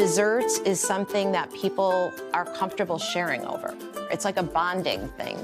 Desserts is something that people are comfortable sharing over. It's like a bonding thing.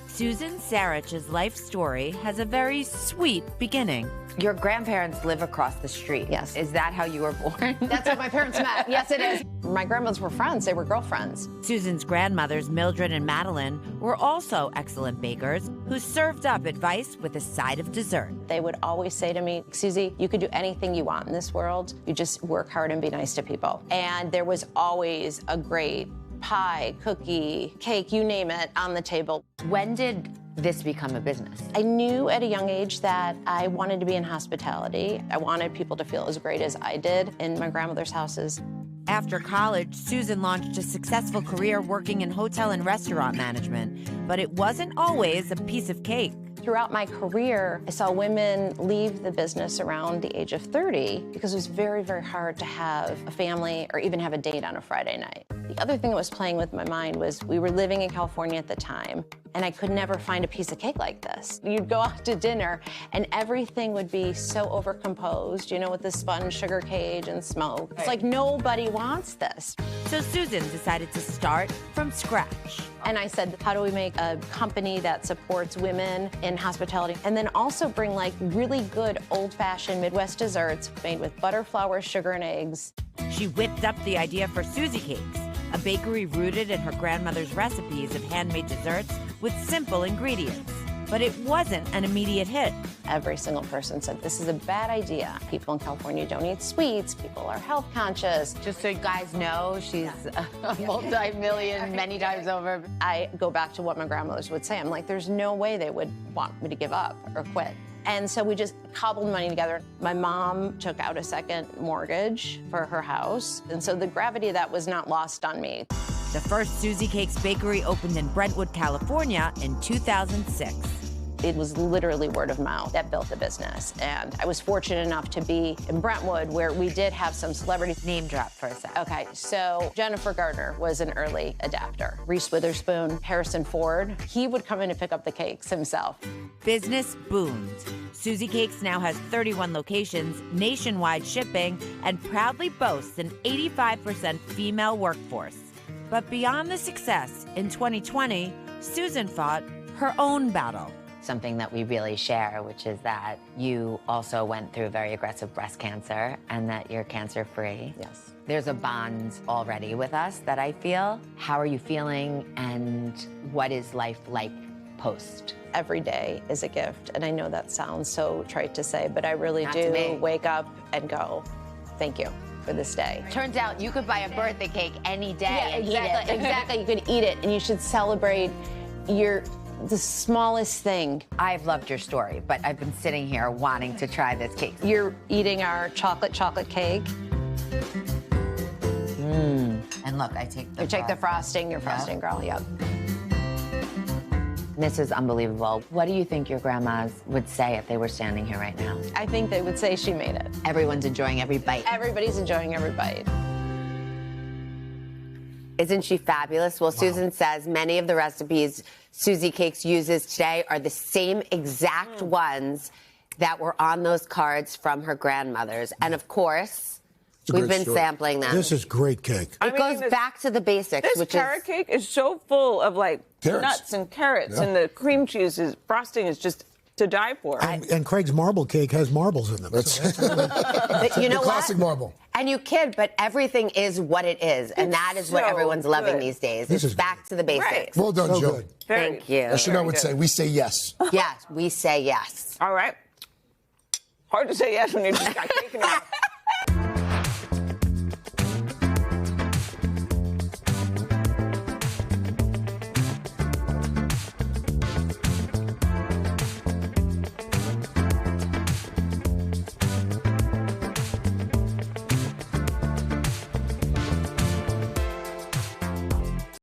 Susan Sarich's life story has a very sweet beginning. Your grandparents live across the street. Yes. Is that how you were born? That's how my parents met. Yes, it is. My grandmothers were friends. They were girlfriends. Susan's grandmothers, Mildred and Madeline, were also excellent bakers who served up advice with a side of dessert. They would always say to me, Susie, you could do anything you want in this world. You just work hard and be nice to people. And there was always a great pie, cookie, cake, you name it, on the table. When did this become a business? I knew at a young age that I wanted to be in hospitality. I wanted people to feel as great as I did in my grandmother's houses. After college, Susan launched a successful career working in hotel and restaurant management, but it wasn't always a piece of cake. Throughout my career, I saw women leave the business around the age of 30 because it was very, very hard to have a family or even have a date on a Friday night. The other thing that was playing with my mind was we were living in California at the time, and I could never find a piece of cake like this. You'd go out to dinner, and everything would be so overcomposed, you know, with the spun sugar cage and smoke. It's like nobody wants this. So Susan decided to start from scratch. And I said, how do we make a company that supports women in hospitality and then also bring like really good old-fashioned Midwest desserts made with butter, flour, sugar, and eggs. She whipped up the idea for SusieCakes, a bakery rooted in her grandmother's recipes of handmade desserts with simple ingredients. But it wasn't an immediate hit. Every single person said, this is a bad idea. People in California don't eat sweets. People are health conscious. Just so you guys know, she's a multi-million many times over. I go back to what my grandmothers would say. I'm like, there's no way they would want me to give up or quit. And so we just cobbled money together. My mom took out a second mortgage for her house. And so the gravity of that was not lost on me. The first SusieCakes bakery opened in Brentwood, California in 2006. It was literally word of mouth that built the business. And I was fortunate enough to be in Brentwood where we did have some celebrities. Name drop for a sec. Okay, so Jennifer Gardner was an early adapter. Reese Witherspoon, Harrison Ford, he would come in and pick up the cakes himself. Business boomed. SusieCakes now has 31 locations, nationwide shipping, and proudly boasts an 85% female workforce. But beyond the success, in 2020, Susan fought her own battle. Something that we really share, which is that you also went through very aggressive breast cancer and that you're cancer-free. Yes. There's a bond already with us that I feel. How are you feeling and what is life like post? Every day is a gift, and I know that sounds so trite to say, but I really do wake up and go, thank you for this day. Turns out you could buy a birthday cake any day and exactly, eat it. exactly. You could eat it, and you should celebrate the smallest thing. I've loved your story, but I've been sitting here wanting to try this cake. You're eating our chocolate cake. And look, I take the frosting, your frosting girl, yep. This is unbelievable. What do you think your grandmas would say if they were standing here right now? I think they would say she made it. Everyone's enjoying every bite. Everybody's enjoying every bite. Isn't she fabulous? Well, wow. Susan says many of the recipes SusieCakes uses today are the same exact ones that were on those cards from her grandmothers. And of course, we've been sampling them. This is great cake. It goes back to the basics. This carrot cake is so full of like nuts and carrots, and the cream cheese frosting is just to die for. And Craig's marble cake has marbles in them. But you know what? Classic marble. And you kid, but everything is what it is, and that is what everyone's loving these days. It's back to the basics. Right. Well done, So Jill. good. Thank you. As Chanel would say, we say yes. Yes, we say yes. All right. Hard to say yes when you just got cake in your